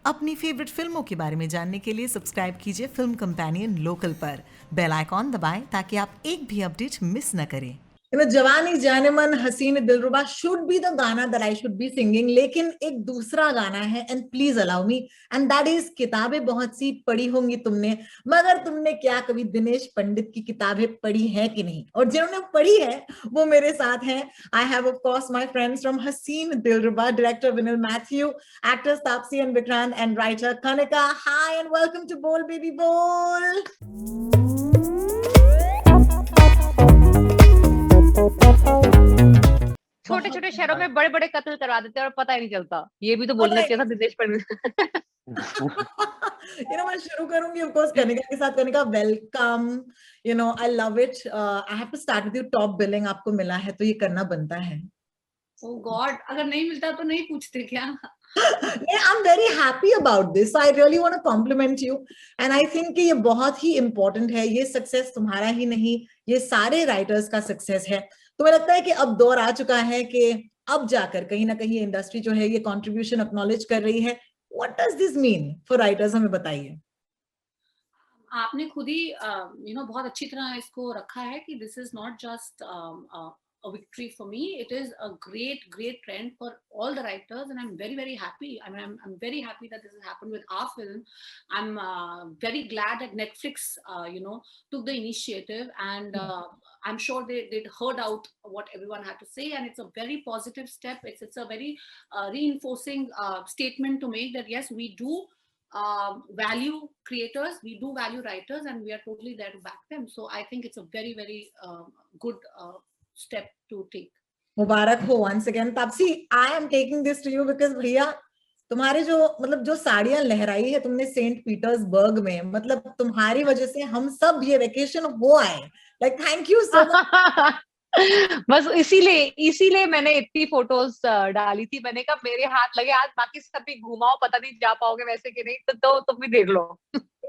अपनी फेवरेट फिल्मों के बारे में जानने के लिए सब्सक्राइब कीजिए फिल्म कंपेनियन लोकल पर। बेल आइकॉन दबाएं ताकि आप एक भी अपडेट मिस न करें। जवानी जाने मन हसीन दिलरुबा शुड बी द गाना that I should be singing, लेकिन एक दूसरा गाना है, and please allow me, and that is किताबें बहुत सी पढ़ी होंगी तुमने, मगर तुमने क्या कभी दिनेश पंडित की किताबें पढ़ी है कि नहीं? और जिन्होंने पढ़ी है वो मेरे साथ हैं। I have of course my friends from Haseen Dillruba, director Vinil Mathew, actors Taapsee and Vikrant, and writer Kanika. Hi and welcome to Bol baby Bol. छोटे छोटे शहरों में बड़े बड़े कत्ल करवा देते हैं और पता ही नहीं चलता। ये भी तो बोलना चाहिए था दिनेश पंडित। मैं शुरू करूंगी ऑफ कोर्स कनिका के साथ। Kanika, welcome. I love it. I have to start with you. Top billing आपको मिला है तो ये करना बनता है। Oh God, अगर नहीं मिलता तो नहीं पूछते क्या? I'm very happy about this. I really want to compliment you. And I think कि ये बहुत ही important है। ये सक्सेस तुम्हारा ही नहीं, ये सारे राइटर्स का सक्सेस है। तो मुझे लगता है कि अब दौर आ चुका है कि अब जाकर कहीं ना कहीं इंडस्ट्री जो है ये कंट्रीब्यूशन एक्नॉलेज कर रही है। What does this mean for writers? हमें बताइए। आपने खुद ही बहुत अच्छी तरह इसको रखा है कि this is not just a victory for me. It is a great trend for all the writers, and I'm very happy. I mean, I'm very happy that this has happened with our film. I'm very glad that Netflix took the initiative, and I'm sure they heard out what everyone had to say, and it's a very positive step. It's a very reinforcing statement to make that yes, we do value creators, we do value writers, and we are totally there to back them. So I think it's a very good step to take. मुबारक हो once again. Taapsee, I am taking this to you because भैया तुम्हारे जो साड़ियां लहराई है तुमने Saint Petersburg में, मतलब तुम्हारी वजह से हम सब ये वेकेशन हो आए। Like thank you so much. बस इसीलिए मैंने इतनी फोटोज डाली थी। मैंने कहा मेरे हाथ लगे, आज बाकी सभी घुमाओ, पता नहीं जा पाओगे वैसे कि नहीं, तो तुम भी देख लो।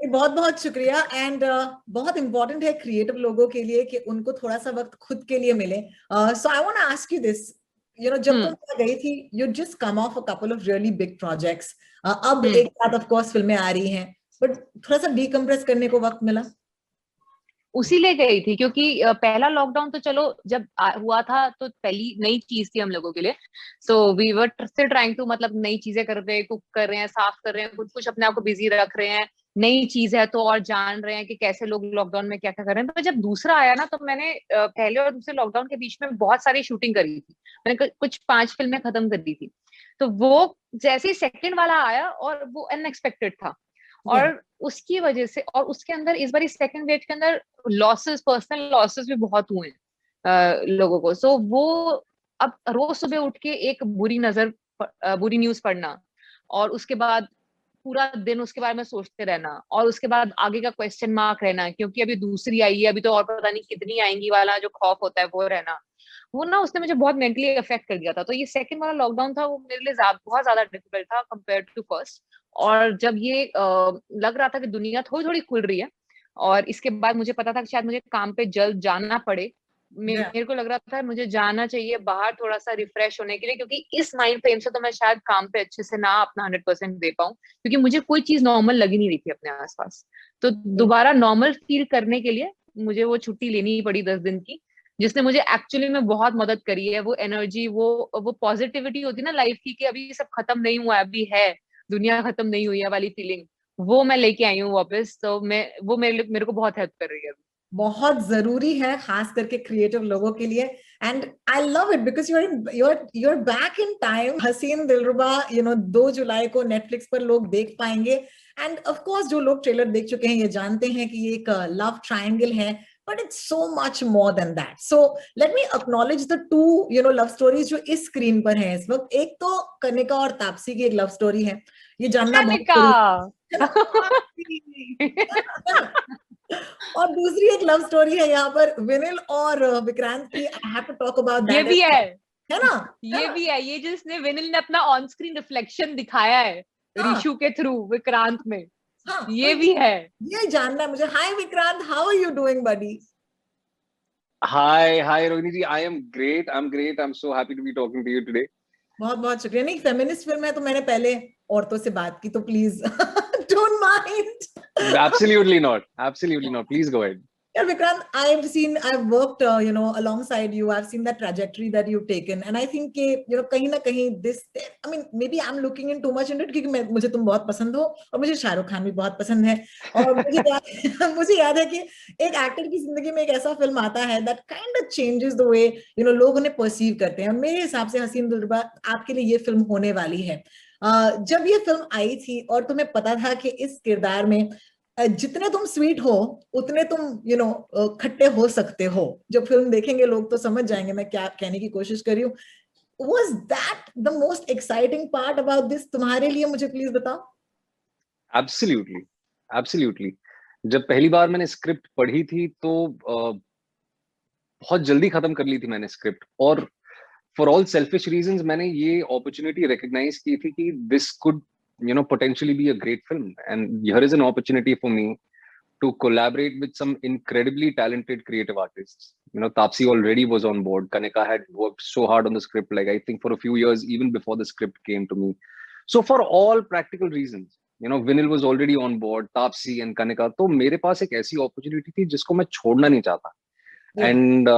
बहुत बहुत शुक्रिया। एंड बहुत इंपॉर्टेंट है क्रिएटिव लोगों के लिए कि उनको थोड़ा सा वक्त खुद के लिए मिले। So I want to ask you this, जब तुम गई थी, you just come off a couple of really big projects. अब एक साथ ऑफ कोर्स फिल्में आ रही हैं, बट थोड़ा सा डीकम्प्रेस करने को वक्त मिला? उसी ले गई थी क्योंकि पहला लॉकडाउन तो चलो जब हुआ था तो पहली नई चीज थी हम लोगों के लिए। So we were still trying to, मतलब नई चीजें कर रहे हैं, कुक कर रहे हैं, साफ कर रहे हैं, कुछ अपने आप को बिजी रख रहे हैं। नई चीज है तो और जान रहे हैं कि कैसे लोग लॉकडाउन में क्या क्या कर रहे हैं। तो जब दूसरा आया ना, तो मैंने पहले और दूसरे लॉकडाउन के बीच में बहुत सारी शूटिंग करी थी। मैंने कुछ 5 फिल्में खत्म कर दी थी। तो वो जैसे ही सेकंड वाला आया और वो अनएक्सपेक्टेड था, और उसकी वजह से, और उसके अंदर इस बार सेकंड वेव के अंदर लॉसेस, पर्सनल लॉसेस भी बहुत हुए लोगों को। सो वो अब रोज सुबह उठ के एक बुरी न्यूज पढ़ना, और उसके बाद पूरा दिन उसके बारे में सोचते रहना, और उसके बाद आगे का क्वेश्चन मार्क रहना, क्योंकि अभी दूसरी आई है, अभी तो और पता नहीं कितनी आएंगी वाला जो खौफ होता है वो रहना, वो ना उसने मुझे बहुत मेंटली अफेक्ट कर दिया था। तो ये सेकंड वाला लॉकडाउन था, वो मेरे लिए बहुत ज्यादा डिफिकल्ट था कंपेयर टू फर्स्ट। और जब ये लग रहा था कि दुनिया थोड़ी थोड़ी खुल रही है, और इसके बाद मुझे पता था कि शायद मुझे काम पे जल्द जाना पड़े, मेरे को लग रहा था मुझे जाना चाहिए बाहर थोड़ा सा रिफ्रेश होने के लिए, क्योंकि इस माइंड फ्रेम से तो मैं शायद काम पे अच्छे से ना अपना 100% दे पाऊं, क्योंकि मुझे कोई चीज नॉर्मल लगी नहीं रही थी अपने आसपास। तो दोबारा नॉर्मल फील करने के लिए मुझे वो छुट्टी लेनी ही पड़ी 10 दिन की, जिसने मुझे एक्चुअली में बहुत मदद करी है। वो एनर्जी, वो पॉजिटिविटी होती है ना लाइफ की, कि अभी सब खत्म नहीं हुआ, अभी है, दुनिया खत्म नहीं हुई है वाली फीलिंग, वो मैं लेके आई हूँ वापस। तो वो मेरे को बहुत हेल्प कर रही है। बहुत जरूरी है, खास करके क्रिएटिव लोगों के लिए। And I love it because you are back in time. Haseen Dilruba 2 जुलाई को नेटफ्लिक्स पर लोग देख पाएंगे। एंड ऑफ कोर्स जो लोग ट्रेलर देख चुके हैं ये जानते हैं कि ये एक लव ट्रायंगल है, but it's so much more than that. So let me acknowledge the two love stories जो इस स्क्रीन पर हैं इस वक्त। एक तो कनिका और तापसी की एक लव स्टोरी है, ये जानना बहुत और दूसरी एक लव स्टोरी है यहाँ पर विनिल और विक्रांत की। I have to talk about that. ये भी है ना? ये भी है, ये जिसने विनिल ने अपना ऑन स्क्रीन रिफ्लेक्शन दिखाया है ऋषु के थ्रू विक्रांत में। ये भी है, ये जानना है मुझे। Hi Vikrant, how are you doing buddy? Hi, Rohini ji. I am great. I'm great. I'm so happy to be talking to you today. बहुत बहुत शुक्रिया। नहीं, फेमिनिस्ट फिल्म है तो मैंने पहले औरतों से बात की, तो please don't mind. Absolutely not. Absolutely not. Please go ahead. Yeah, Vikrant, I've worked, alongside you. I've seen that trajectory that you've taken, and I think, कहीं ना कहीं this, I mean, maybe I'm looking in too much into it, क्योंकि मुझे तुम बहुत पसंद हो और मुझे शाहरुख खान भी बहुत पसंद है, और मुझे याद है कि एक एक्टर की जिंदगी में एक ऐसा फिल्म आता है that kind of changes the way, लोग उन्हें perceive करते हैं. मेरे हिसाब से हसीन दिलरुबा आपके लिए ये फिल्म होने वाली है. जब ये फिल्म आई थी और तुम्हें पता था कि इस किरदार में जितने तुम स्वीट हो उतने तुम खट्टे हो सकते हो, जब फिल्म देखेंगे लोग तो समझ जाएंगे मैं क्या कहने की कोशिश कर रही हूँ. Was that the most exciting part about this तुम्हारे लिए? मुझे प्लीज बताओ. Absolutely. Absolutely. जब पहली बार मैंने स्क्रिप्ट पढ़ी थी तो बहुत जल्दी खत्म कर ली थी मैंने स्क्रिप्ट, और फॉर ऑल सेल्फिश रीजंस मैंने ये अपॉर्चुनिटी रिकॉग्नाइज की थी कि this could potentially be a great film, and here is an opportunity for me to collaborate with some incredibly talented creative artists. Taapsee already was on board. Kanika had worked so hard on the script, like I think for a few years, even before the script came to me. So for all practical reasons, Vinil was already on board, Taapsee and Kanika. तो मेरे पास एक ऐसी opportunity थी जिसको मैं छोड़ना नहीं चाहता. Yeah. And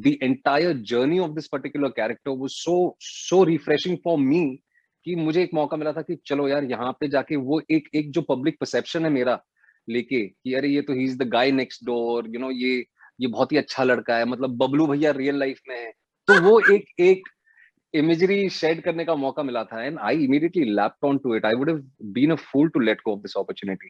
the entire journey of this particular character was so refreshing for me कि मुझे एक मौका मिला था कि चलो यार यहाँ पे जाके वो एक जो पब्लिक परसेप्शन है मेरा लेके कि अरे ये तो he is the guy next door, ये बहुत ही अच्छा लड़का है, मतलब बबलू भैया रियल लाइफ में है, तो वो एक इमेजरी शेड करने का मौका मिला था, and I immediately lapped on to it. I would have been a fool to let go of this opportunity.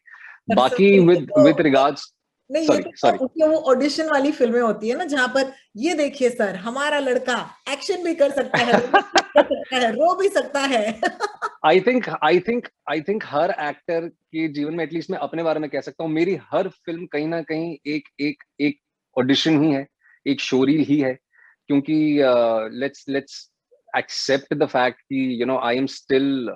बाकी विद रिगार्ड्स, नहीं, सॉरी वो ऑडिशन वाली फिल्में होती है ना, जहां पर ये देखिए सर, हमारा लड़का एक्शन भी कर सकता है, रो भी सकता है. आई थिंक हर एक्टर के जीवन में, एटलीस्ट मैं अपने बारे में कह सकता हूँ, मेरी हर फिल्म कहीं ना कहीं एक ऑडिशन ही है, एक शोरील ही है, क्योंकि लेट्स accept the fact कि I am still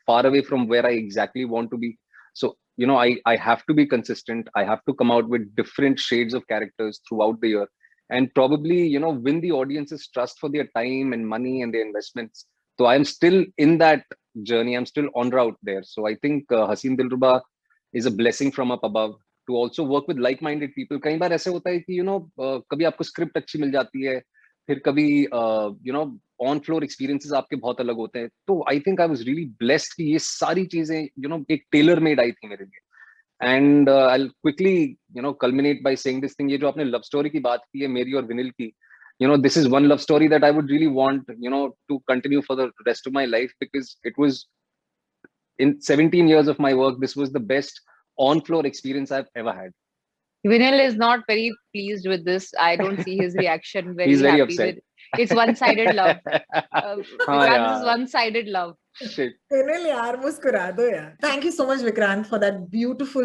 far away from where I exactly want to be. So I have to be consistent. I have to come out with different shades of characters throughout the year, and probably win the audience's trust for their time and money and their investments. So I am still in that journey. I'm still en route there. So I think Haseen Dilruba is a blessing from up above to also work with like-minded people. कई बार ऐसे होता है कि कभी आपको script अच्छी मिल जाती है, फिर कभी ऑन फ्लोर एक्सपीरियंसेस आपके बहुत अलग होते हैं. तो I think I was really blessed कि ये सारी चीजें एक टेलर मेड आई थी मेरे लिए. And I will quickly culminate by saying this thing. ये जो आपने लव स्टोरी की बात की है मेरी और विनिल की, this is one love story that I would really want to continue for the rest of my life, because it was, in 17 years of my work, this was the best on floor experience I've ever had. Vinil is not very pleased with this. I don't see his reaction very He's very happy upset. with. It's one-sided love. Vikrant, this is yeah. one-sided love. Shit. Vinil, यार मुस्कुरा दो यार. Thank you so much, Vikrant, for that beautiful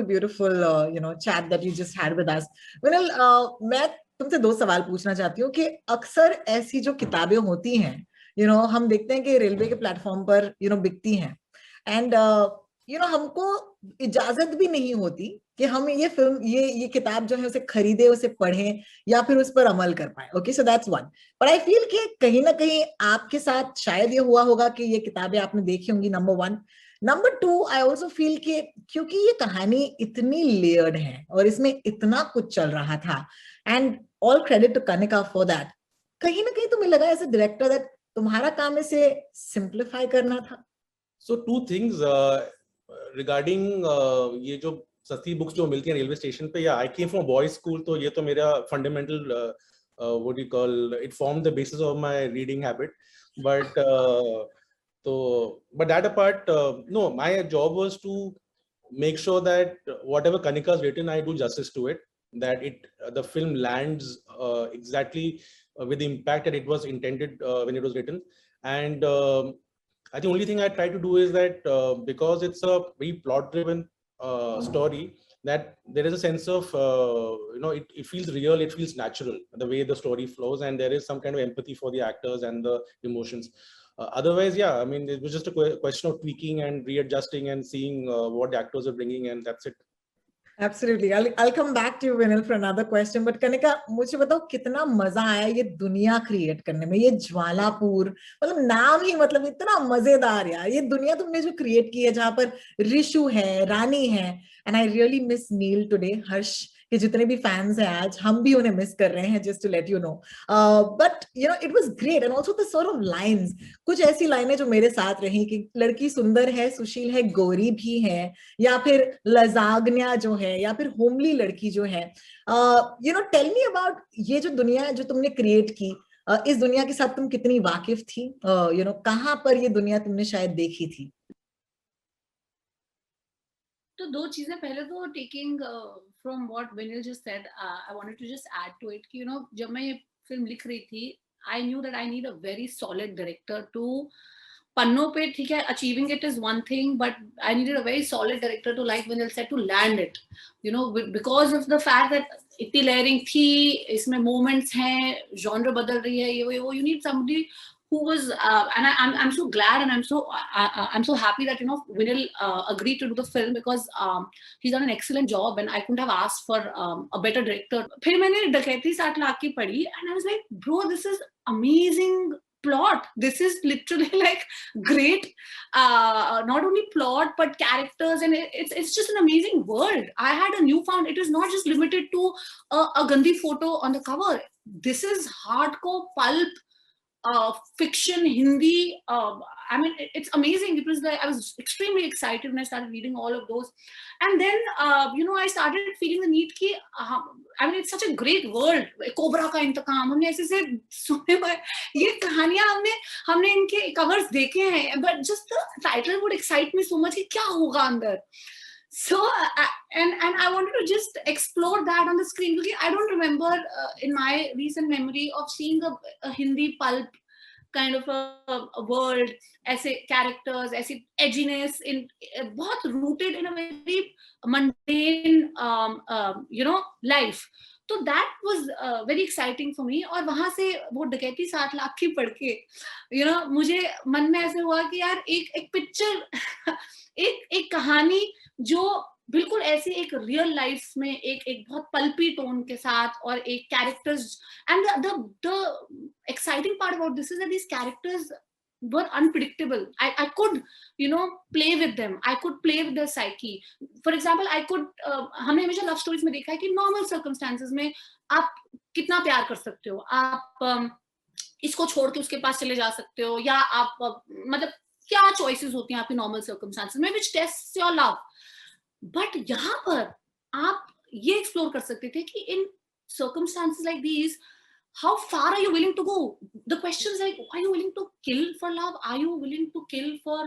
chat that you just had with us. Vinil, मैं तुमसे दो सवाल पूछना चाहती हूँ कि अक्सर ऐसी जो किताबें होती हैं, हम देखते हैं कि रेलवे के प्लेटफॉर्म पर बिकती हैं, एंड हमको इजाजत भी नहीं होती कि हम ये फिल्म, ये किताब जो है उसे खरीदे, उसे पढ़ें या फिर उस पर अमल कर पाए. Okay, so that's one. But I feel कि कहीं ना कहीं आपके साथ शायद ये हुआ होगा कि ये किताबें आपने देखी होंगी, number one. Number two, I also feel कि क्योंकि ये कहानी इतनी लेयर्ड है और इसमें इतना कुछ चल रहा था, and all credit to Kanika for that, कहीं ना कहीं तुम्हें लगा एज अ डायरेक्टर दैट तुम्हारा काम इसे सिंप्लीफाई करना था. So two things regarding ये जो सस्ती बुक्स जो मिलती हैं रेलवे स्टेशन पे, या आई केम फ्रॉम बॉयज स्कूल, तो ये तो मेरा fundamental what you call it form the basis of my reading habit. But but that apart, no, my job was to make sure that whatever Kanika has written, I do justice to it, that the film lands exactly with the impact that it was intended when it was written. And I think the only thing I try to do is that because it's a very plot driven story, that there is a sense of it feels real, it feels natural, the way the story flows, and there is some kind of empathy for the actors and the emotions. Otherwise, yeah, I mean, it was just a question of tweaking and readjusting and seeing what the actors are bringing, and that's it. Absolutely. I'll come back to you, Vinil, for another question. But Kanika, मुझे बताओ कितना मजा आया ये दुनिया create करने में, ये ज्वालापुर, मतलब नाम ही मतलब इतना मजेदार यार, ये दुनिया तुमने जो क्रिएट की है जहां पर ऋषु है, रानी है, and I really miss Neil today, Harsh के जितने भी फैंस हैं आज, हम भी उन्हें मिस कर रहे हैं, just to let you know. But you know it was great, and also the sort of lines, कुछ ऐसी लाइनें जो मेरे साथ रही कि लड़की सुंदर है, सुशील है, गोरी भी है, या फिर लजाग्न्या जो है, या फिर होमली लड़की जो है. You know tell me about ये जो दुनिया है जो तुमने क्रिएट की, इस दुनिया के साथ तुम कितनी वाकिफ थी, यू नो कहाँ पर ये दुनिया तुमने शायद देखी थी? तो दो चीजें, पहले तो taking from what Vinil just said, I wanted to just add to it कि यू नो जब मैं ये फिल्म लिख रही थी, I knew that I need a very solid director too, पन्नों पे ठीक है achieving it is one thing, but I needed a very solid director too, like Vinil said, to land it, you know, because of the fact that इतनी layering थी, इसमें moments हैं, genre बदल रही है, ये वो, you need somebody who was and I'm so glad and I'm so happy that you know Vinil agreed to do the film, because he's done an excellent job and I couldn't have asked for a better director. फिर मैंने डकैती 7 लाख की पढ़ी and I was like, bro, this is amazing plot, this is literally like great, not only plot but characters, and it's just an amazing world. I had a newfound, it is not just limited to a gandhi photo on the cover, this is hardcore pulp fiction, Hindi. I mean, it's amazing. It was like I was extremely excited when I started reading all of those, and then you know I started feeling the need कि I mean it's such a great world. Cobra का इंतकाम, हमने ऐसे से सुने हुए ये कहानियां, हमने इनके कवर्स देखे हैं, but just the title would excite me so much कि क्या होगा अंदर. So and I wanted to just explore that on the screen, because I don't remember in my recent memory of seeing a Hindi pulp kind of a world, ऐसे characters, ऐसे edginess, in बहुत rooted in a very mundane you know life. तो that was very exciting for me. और वहां से वो डकैती 7 लाख की पढ़ के you know मुझे मन में ऐसे हुआ कि यार एक पिक्चर एक कहानी जो बिल्कुल ऐसी एक रियल लाइफ में एक बहुत पल्पी टोन के साथ, और एक characters, and the exciting part about this is that these characters were unpredictable. I could you know play with them, I could play with their psyche. For example, I could हमने हमेशा love stories में देखा है कि normal circumstances में आप कितना प्यार कर सकते हो, आप इसको छोड़ के उसके पास चले जा सकते हो, या आप मतलब क्या चॉइसेस होती हैं आपकी नॉर्मल सर्कमस्टेंसेस में, which tests your love. But यहाँ पर आप ये एक्सप्लोर कर सकते थे कि इन circumstances like these, how far are you willing to go? The question is like, are you willing to kill for love? Are you willing to kill for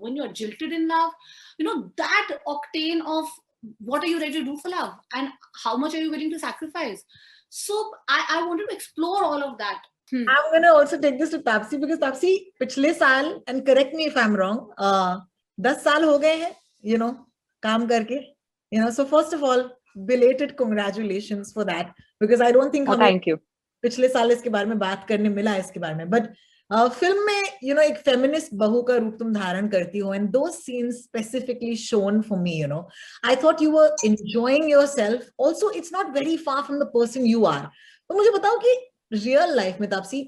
when you're jilted in love? You know, that octane of what are you ready to do for love, and how much are you willing to sacrifice? So I wanted to explore all of that. I'm going to also take this to Tapsi, because Tapsi, पिछले साल, and correct me if I'm wrong, 10 साल हो गए हैं, you know, काम करके, you know, so first of all, belated congratulations for that, because I don't think thank you. पिछले साल इसके बारे में बात करने मिला इसके बारे में, but फिल्म में you know एक feminist बहू का रूप तुम धारण करती हो, and those scenes specifically shown for me, you know, I thought you were enjoying yourself. Also, it's not very far from the person you are. तो मुझे बताओ कि रियल लाइफ में तापसी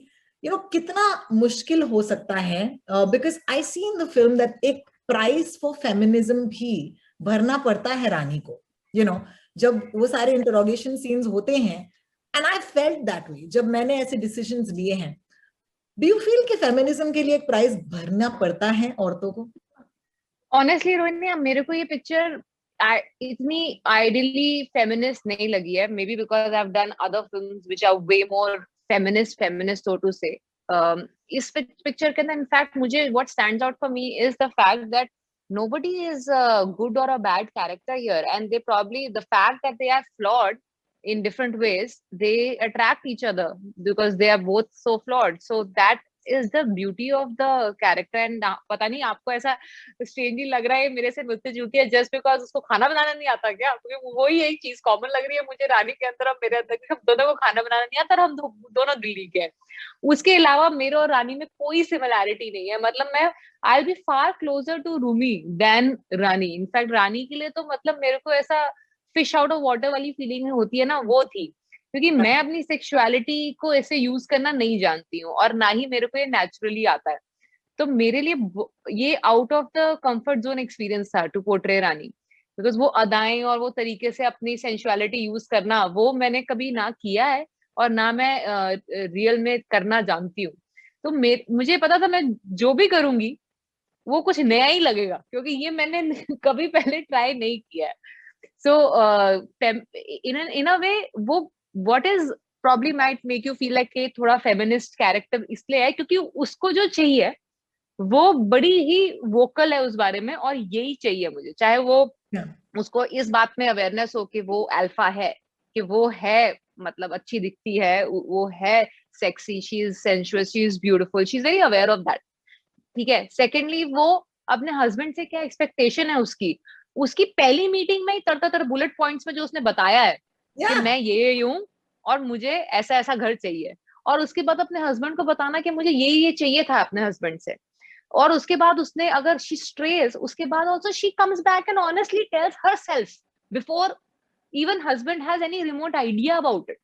यू नो कितना मुश्किल हो सकता है, because I see in the film that एक प्राइस फॉर फेमिनिज्म भी भरना पड़ता है रानी को, यू नो, जब वो सारे इंटरोगेशन सीन्स होते हैं, and I felt that way जब मैंने ऐसे डिसीजंस लिए हैं. डू यू फील कि फेमिनिज्म के लिए एक प्राइस भरना पड़ता है औरतों को? ऑनेस्टली रोहिणी, मेरे को ये पिक्चर इतनी आइडियली फेमिनिस्ट नहीं लगी है, maybe because I have done other films which are way more feminist so to say. इस पिक्चर के अंदर इनफैक्ट मुझे what stands out for me is the fact that nobody is a good or a bad character here, and they probably, the fact that they are flawed in different ways, they attract each other because they are both so flawed. So that is the beauty of the character. And पता नहीं आपको ऐसा strangely लग रहा है मेरे से मिलती जुलती है just because उसको खाना बनाना नहीं आता क्या? क्योंकि वही एक चीज कॉमन लग रही है मुझे रानी के अंदर और मेरे अंदर, हम दोनों को खाना बनाना नहीं आता और हम दोनों दिल्ली के हैं. उसके अलावा मेरे और रानी में कोई सिमिलैरिटी नहीं है. मतलब मैं I'll be far closer to Rumi than Rani. In fact Rani के लिए तो मतलब मेरे को ऐसा फिश आउट ऑफ वाटर वाली फीलिंग होती है ना, वो थी। क्योंकि मैं अपनी सेक्सुअलिटी को ऐसे यूज करना नहीं जानती हूँ, और ना ही मेरे को ये नेचुरली आता है। तो मेरे लिए ये out of the comfort zone experience था टू पोर्ट्रे रानी, बिकॉज वो अदाएं और वो तरीके से अपनी सेंसुअलिटी यूज करना, वो मैंने कभी ना किया है और ना मैं रियल में करना जानती हूँ। तो मुझे पता था मैं जो भी करूंगी वो कुछ नया ही लगेगा, क्योंकि ये मैंने कभी पहले ट्राई नहीं किया है। सो इन अ वे वो what is probably might make you feel like कि थोड़ा फेमिनिस्ट कैरेक्टर इसलिए है क्योंकि उसको जो चाहिए वो बड़ी ही वोकल है उस बारे में, और यही चाहिए मुझे, चाहे वो उसको इस बात में अवेयरनेस हो कि वो अल्फा है, कि वो है मतलब अच्छी दिखती है, वो है sexy, she is sensuous, she is beautiful, she is very aware of that. ठीक है। सेकेंडली वो अपने हस्बैंड से क्या एक्सपेक्टेशन है उसकी, उसकी पहली मीटिंग में ही तर बुलेट पॉइंट्स में जो उसने बताया है कि मैं ये हूं और मुझे ऐसा ऐसा घर चाहिए, और उसके बाद अपने हस्बैंड को बताना कि मुझे ये चाहिए था अपने हस्बैंड से, और उसके बाद उसने अगर शी स्ट्रेस, उसके बाद also she comes back and honestly tells herself before even husband has any remote idea about it.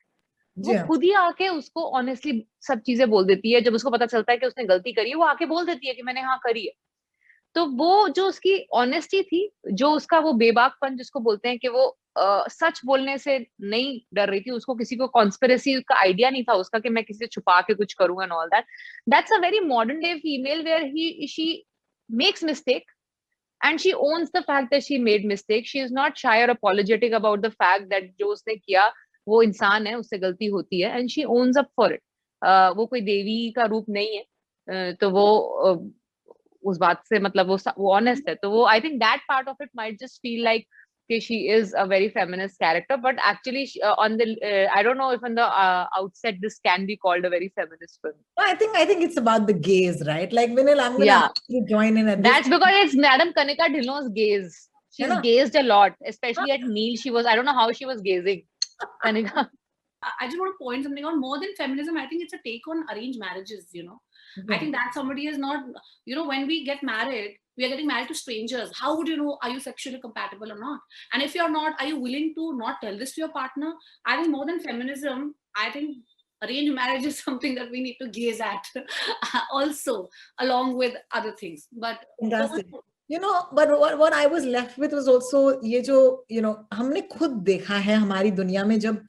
वो खुद ही आके उसको ऑनेस्टली सब चीजें बोल देती है। जब उसको पता चलता है कि उसने गलती करी है, वो आके बोल देती है कि मैंने हाँ करी है। तो वो जो उसकी ऑनेस्टी थी, जो उसका वो बेबाकपन जिसको बोलते हैं कि वो सच बोलने से नहीं डर रही थी, उसको किसी को कॉन्स्पिरेसी का आइडिया नहीं था उसका कि मैं किसी से छुपा के कुछ करूंगा and all that. That's a very modern day female where he she makes mistake and she owns the fact that she made mistake. She is not shy or apologetic about the fact that जो उसने किया वो इंसान है, उससे गलती होती है, and she owns up for it. वो कोई देवी का रूप नहीं है, तो वो उस बात से मतलब वो ऑनेस्ट है। तो वो I think that part of it might just feel like she is a very feminist character, but actually on the I don't know if on the outset this can be called a very feminist film. I think it's about the gaze, right? Like Vinil, I'm gonna ask you to join in at that's because it's Madam Kanika Dhillon's gaze. She's gazed a lot, especially at Neil. I don't know how she was gazing. Kanika. I just want to point something out. More than feminism, I think it's a take on arranged marriages, I think that somebody is not, when we get married, we are getting married to strangers. How would you know, are you sexually compatible or not? And if you're not, are you willing to not tell this to your partner? I think more than feminism, I think arranged marriage is something that we need to gaze at also, along with other things. But but what I was left with was also ये जो हमने खुद देखा है हमारी दुनिया में, जब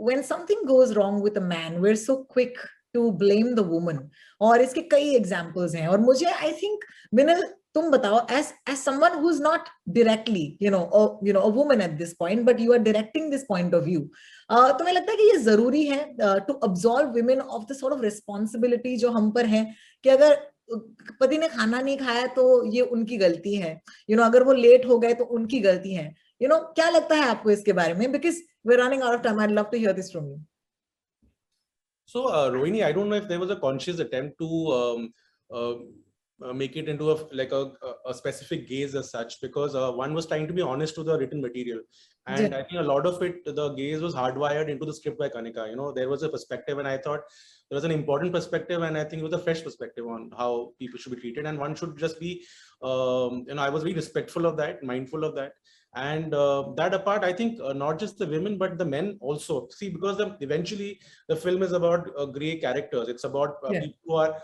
when something goes wrong with a man, we're so quick to blame the woman, और इसके कई examples हैं। और मुझे I think Vinil, तुम बताओ, as someone who's not directly a woman at this point, but you are directing this point of view, तुम्हें लगता है कि ये जरूरी है to absolve women of the sort of responsibility जो हम पर है कि अगर पति ने खाना नहीं खाया तो ये उनकी गलती है, अगर वो लेट हो गए तो उनकी गलती है, क्या लगता है आपको इसके बारे में? Because we're running out of time. I'd love to hear this from you. So, Rohini, I don't know if there was a conscious attempt to make it into a specific gaze as such, because one was trying to be honest to the written material, and I think a lot of it, the gaze was hardwired into the script by Kanika. There was a perspective, and I thought there was an important perspective, and I think it was a fresh perspective on how people should be treated, and one should just be, I was very respectful of that, mindful of that. And that apart, I think not just the women, but the men also. See, because eventually the film is about gray characters. It's about people who are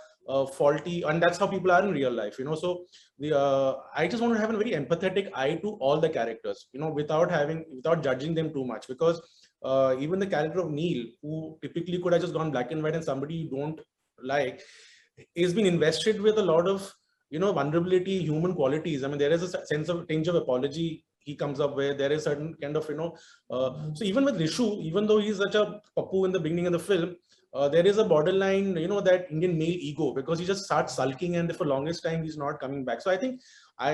faulty, and that's how people are in real life. So I just want to have a very empathetic eye to all the characters. Without judging them too much, because even the character of Neil, who typically could have just gone black and white and somebody you don't like, is been invested with a lot of vulnerability, human qualities. I mean, there is a sense of tinge of apology he comes up with. There is certain kind of so even with Rishu, even though he's such a pappu in the beginning of the film, there is a borderline that Indian male ego, because he just starts sulking, and for longest time he's not coming back. So I think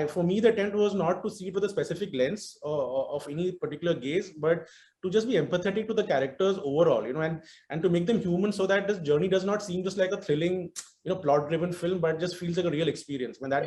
for me the attempt was not to see it with a specific lens of any particular gaze, but to just be empathetic to the characters overall, and to make them human, so that this journey does not seem just like a thrilling plot driven film, but just feels like a real experience. I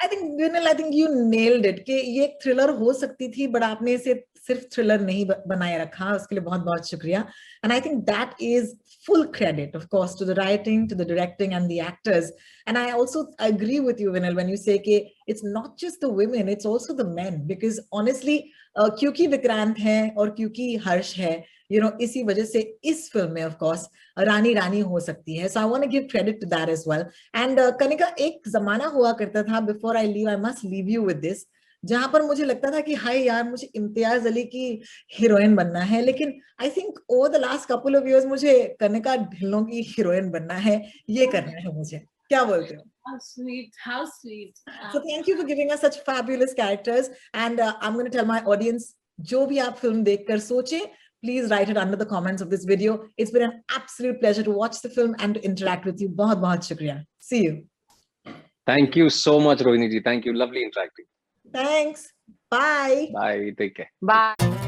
think Vinil, I think you nailed it कि ये एक thriller हो सकती थी, but आपने इसे सिर्फ thriller नहीं बनाए रखा, उसके लिए बहुत बहुत शुक्रिया. And I think that is full credit, of course, to the writing, to the directing, and the actors. And I also agree with you, Vinil, when you say कि it's not just the women, it's also the men, because honestly क्योंकि विक्रांत है और क्योंकि हर्ष है, इसी वजह से इस फिल्म में ऑफ कोर्स रानी रानी हो सकती है. So I want to give credit to that as well. And Kanika, एक जमाना हुआ करता था, before I leave, I must leave you with this, जहां पर मुझे लगता था कि हाय यार, मुझे इम्तियाज अली की हीरोइन बनना है, लेकिन I think over the last couple of years मुझे कनिका ढिल्लों की हीरोइन बनना है, ये करना है मुझे. क्या बोलते हो? How sweet, how sweet. So thank you for giving us such fabulous characters, and I'm going to tell my audience, जो भी आप फिल्म देखकर सोचें, please write it under the comments of this video. It's been an absolute pleasure to watch the film and to interact with you. बहुत बहुत शुक्रिया. See you. Thank you so much, Rohini ji. Thank you. Lovely interacting. Thanks. Bye. Bye. Take care. Bye.